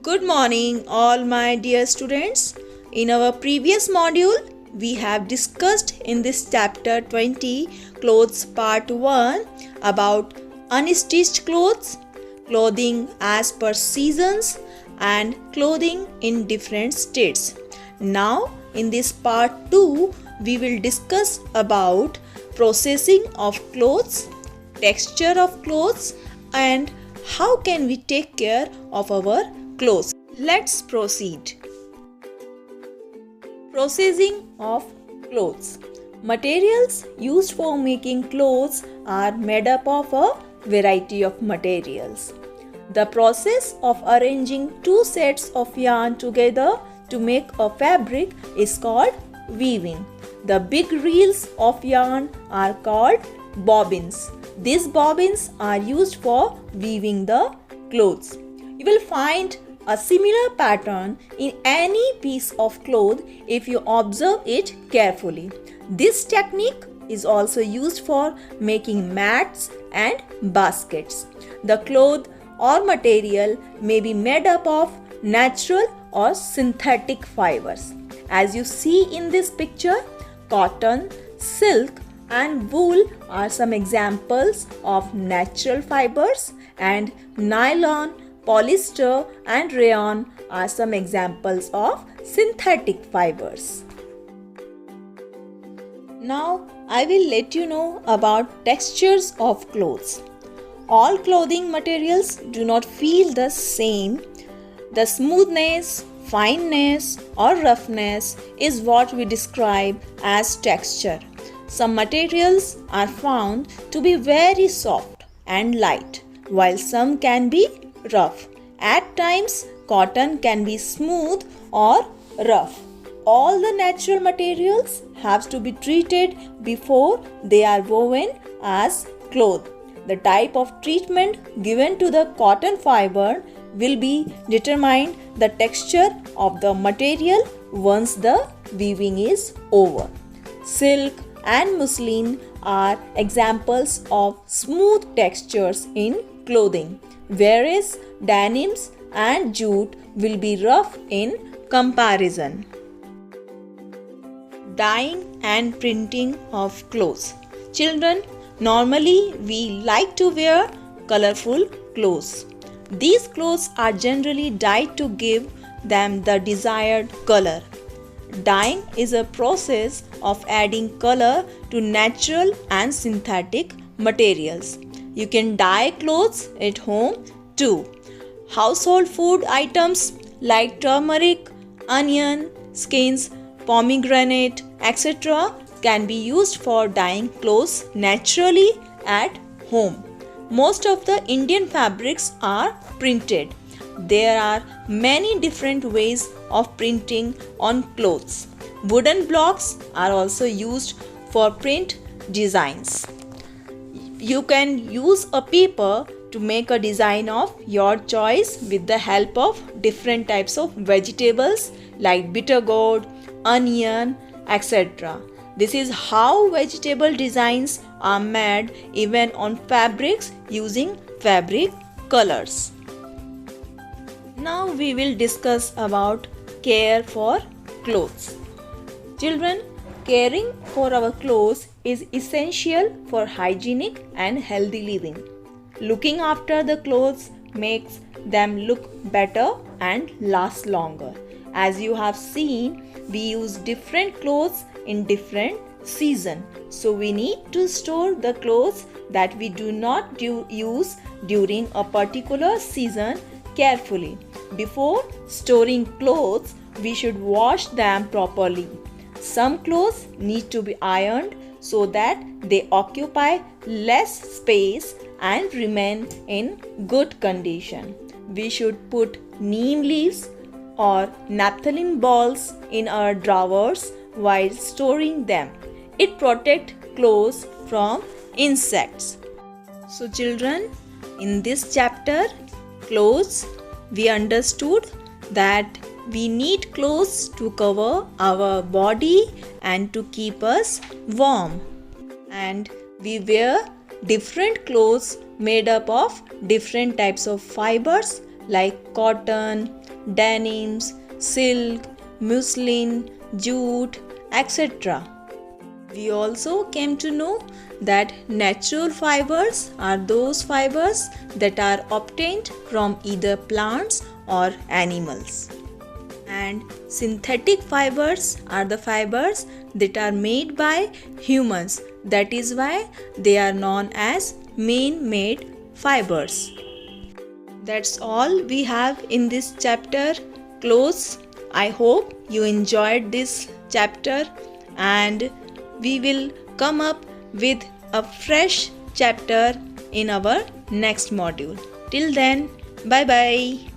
Good morning, all my dear students. In our previous module, we have discussed in this chapter 20, Clothes Part 1, about unstitched clothes, clothing as per seasons, and clothing in different states. Now, in this Part 2, we will discuss about processing of clothes, texture of clothes, and how can we take care of our clothes. Let's proceed. Processing of clothes. Materials used for making clothes are made up of a variety of materials. The process of arranging two sets of yarn together to make a fabric is called weaving. The big reels of yarn are called bobbins. These bobbins are used for weaving the clothes. You will find a similar pattern in any piece of cloth if you observe it carefully. This technique is also used for making mats and baskets. The cloth or material may be made up of natural or synthetic fibers. As you see in this picture, cotton, silk, and wool are some examples of natural fibers, and nylon, polyester, and rayon are some examples of synthetic fibers. Now, I will let you know about textures of clothes. All clothing materials do not feel the same. The smoothness, fineness, or roughness is what we describe as texture. Some materials are found to be very soft and light, while some can be rough. At times, cotton can be smooth or rough. All the natural materials have to be treated before they are woven as cloth. The type of treatment given to the cotton fiber will be determine the texture of the material once the weaving is over. Silk and muslin are examples of smooth textures in clothing, whereas denims and jute will be rough in comparison. Dyeing and printing of clothes. Children, normally we like to wear colorful clothes. These clothes are generally dyed to give them the desired color. Dyeing is a process of adding color to natural and synthetic materials. You can dye clothes at home too. Household food items like turmeric, onion, skins, pomegranate, etc. can be used for dyeing clothes naturally at home. Most of the Indian fabrics are printed. There are many different ways of printing on clothes. Wooden blocks are also used for print designs. You can use a paper to make a design of your choice with the help of different types of vegetables like bitter gourd, onion, etc. This is how vegetable designs are made even on fabrics using fabric colors. Now we will discuss about care for clothes. Children, caring for our clothes is essential for hygienic and healthy living. Looking after the clothes makes them look better and last longer. As you have seen, we use different clothes in different seasons. So we need to store the clothes that we do not use during a particular season carefully. Before storing clothes, we should wash them properly. Some clothes need to be ironed so that they occupy less space and remain in good condition. We should put neem leaves or naphthalene balls in our drawers while storing them. It protects clothes from insects. So children, in this chapter, clothes, we understood that we need clothes to cover our body and to keep us warm. And we wear different clothes made up of different types of fibers like cotton, denims, silk, muslin, jute, etc. We also came to know that natural fibers are those fibers that are obtained from either plants or animals. And synthetic fibers are the fibers that are made by humans. That is why they are known as man-made fibers. That's all we have in this chapter, clothes. I hope you enjoyed this chapter, and we will come up with a fresh chapter in our next module. Till then, bye bye.